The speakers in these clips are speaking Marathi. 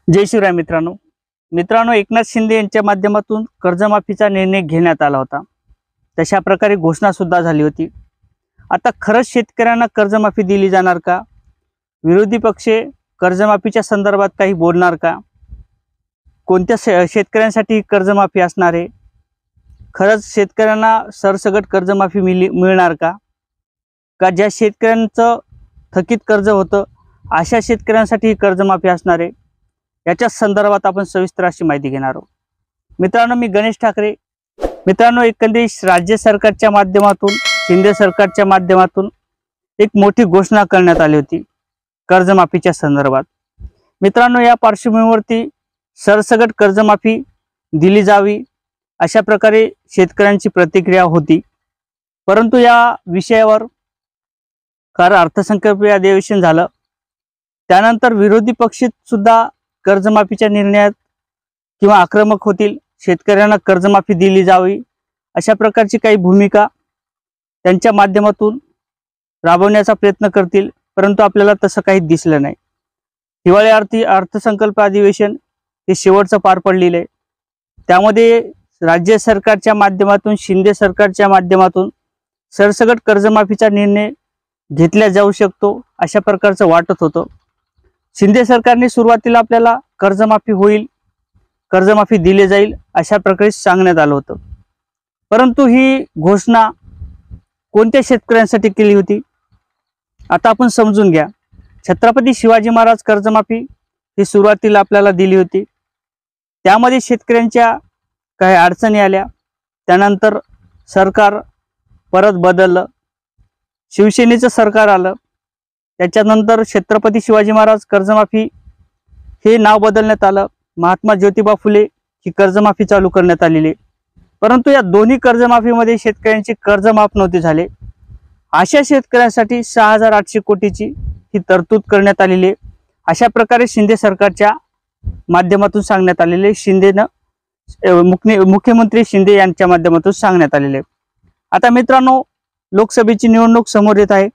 जय शिवराय मित्रांनो एकनाथ शिंदे यांच्या माध्यमातून कर्जमाफीचा निर्णय घेण्यात आला होता। तशा प्रकारे घोषणा सुद्धा झाली होती। आता खरंच शेतकऱ्यांना कर्जमाफी दिली जाणार का? विरोधी पक्ष कर्जमाफीच्या संदर्भात काही बोलणार का? कोणत्या शेतकऱ्यांसाठी कर्जमाफी असणार आहे? खरंच शेतकऱ्यांना सरसकट कर्जमाफी मिळणार का? ज्या शेतकऱ्यांचं थकीत कर्ज होतं अशा शेतकऱ्यांसाठी कर्जमाफी असणार आहे? याच्या संदर्भात आपण सविस्तर अशी माहिती घेणार आहोत। मित्रांनो, मी गणेश ठाकरे। मित्रांनो, एकंदरीत राज्य सरकारच्या माध्यमातून शिंदे सरकारच्या माध्यमातून एक मोठी घोषणा करण्यात आली होती कर्जमाफीच्या संदर्भात। मित्रांनो, या पार्श्वभूमीवरती सरसकट कर्जमाफी दिली जावी अशा प्रकारे शेतकऱ्यांची प्रतिक्रिया होती। परंतु या विषयावर अर्थसंकल्पीय अधिवेशन झालं, त्यानंतर विरोधी पक्ष सुद्धा कर्जमाफीच्या निर्णयात किंवा आक्रमक होतील, शेतकऱ्यांना कर्जमाफी दिली जावी अशा प्रकारची काही भूमिका त्यांच्या माध्यमातून राबवण्याचा प्रयत्न करतील। परंतु आपल्याला तसं काही दिसलं नाही। हिवाळी अर्थसंकल्प अधिवेशन हे शेवटचं पार पडलेलं आहे। त्यामध्ये राज्य सरकारच्या माध्यमातून शिंदे सरकारच्या माध्यमातून सरसकट कर्जमाफीचा निर्णय घेतला जाऊ शकतो अशा प्रकारचं वाटत होतं। शिंदे सरकारने सुरुवातीला आपल्याला कर्जमाफी होईल, कर्जमाफी दिली जाईल अशा प्रकारे सांगण्यात आलं होतं। परंतु ही घोषणा कोणत्या शेतकऱ्यांसाठी केली होती आता आपण समजून घ्या। छत्रपती शिवाजी महाराज कर्जमाफी ही सुरुवातीला आपल्याला दिली होती। त्यामध्ये शेतकऱ्यांच्या काही अडचणी आल्या, त्यानंतर सरकार परत बदललं, शिवसेनेचं सरकार आलं। त्याच्यानंतर छत्रपती शिवाजी महाराज कर्जमाफी हे नाव बदलण्यात आलं, महात्मा ज्योतिबा फुले ही कर्जमाफी चालू करण्यात आलेली। परंतु या दोन्ही कर्जमाफीमध्ये शेतकऱ्यांची कर्ज माफ नव्हते झाले। अशा शेतकऱ्यांसाठी 6,800 कोटीची ही तरतूद करण्यात आलेली आहे अशा प्रकारे शिंदे सरकारच्या माध्यमातून सांगण्यात आलेले, मुख्यमंत्री शिंदे यांच्या माध्यमातून सांगण्यात आलेले। आता मित्रांनो, लोकसभेची निवडणूक समोर येत आहे।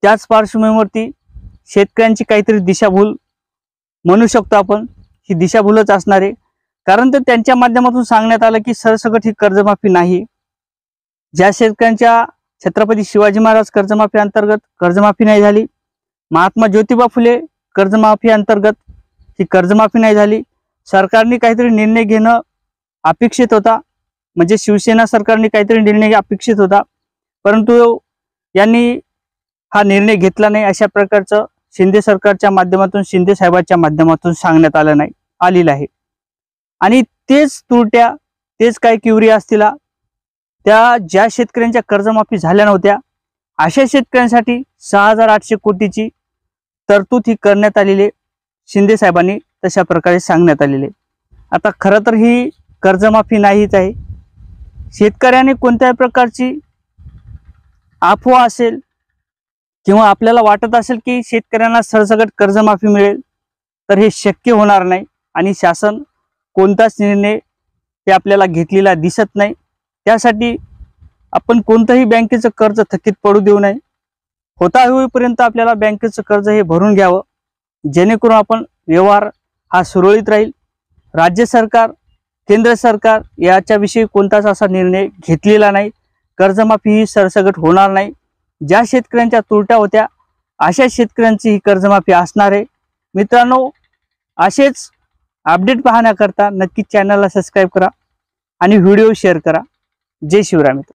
त्याच पार्श्वभूमीवरती शेतकऱ्यांची काहीतरी दिशाभूल म्हणू शकतो आपण, ही दिशाभूलच असणार आहे। कारण तर त्यांच्या माध्यमातून सांगण्यात आलं की सरसकट ही कर्जमाफी नाही। ज्या शेतकऱ्यांच्या छत्रपती शिवाजी महाराज कर्जमाफी अंतर्गत कर्जमाफी नाही झाली, महात्मा ज्योतिबा फुले कर्जमाफी अंतर्गत ही कर्जमाफी नाही झाली, सरकारने काहीतरी निर्णय घेणं अपेक्षित होता, म्हणजे शिवसेना सरकारने काहीतरी निर्णय अपेक्षित होता, परंतु यांनी हा निर्णय घेतला नाही अशा प्रकारचं शिंदे सरकारच्या माध्यमातून, शिंदे साहेबांच्या माध्यमातून सांगण्यात आलेलं आहे। आणि तेच त्रुट्या, तेच काही क्युरी असतील त्या ज्या शेतकऱ्यांच्या कर्जमाफी झाल्या नव्हत्या अशा शेतकऱ्यांसाठी 6,800 कोटीची तरतूद ही करण्यात आलेली शिंदे साहेबांनी तशा प्रकारे सांगण्यात आलेले। आता खरं तर ही कर्जमाफी नाहीच आहे। शेतकऱ्यांनी कोणत्याही प्रकारची अफवा असेल किंवा आपल्याला वाटत असेल की शेतकऱ्यांना सरसकट कर्जमाफी मिळेल, तर हे शक्य होणार नाही आणि शासन कोणताच निर्णय ते आपल्याला घेतलेला दिसत नाही। त्यासाठी आपण कोणतंही बँकेचं कर्ज थकीत पडू देऊ नये। होईपर्यंत आपल्याला बँकेचं कर्ज हे भरून घ्यावं, जेणेकरून आपण व्यवहार हा सुरळीत राहील। राज्य सरकार, केंद्र सरकार याच्याविषयी कोणताच असा निर्णय घेतलेला नाही। कर्जमाफी ही सरसकट होणार नाही। ज्या शेतकऱ्यांच्या त्रुट्या होत्या अशा शेतकऱ्यांची ही कर्जमाफी असणार आहे। मित्रांनो, असेच अपडेट पाहण्याकरता नक्की चॅनलला सबस्क्राईब करा आणि व्हिडिओ शेअर करा। जय शिवराय मित्र।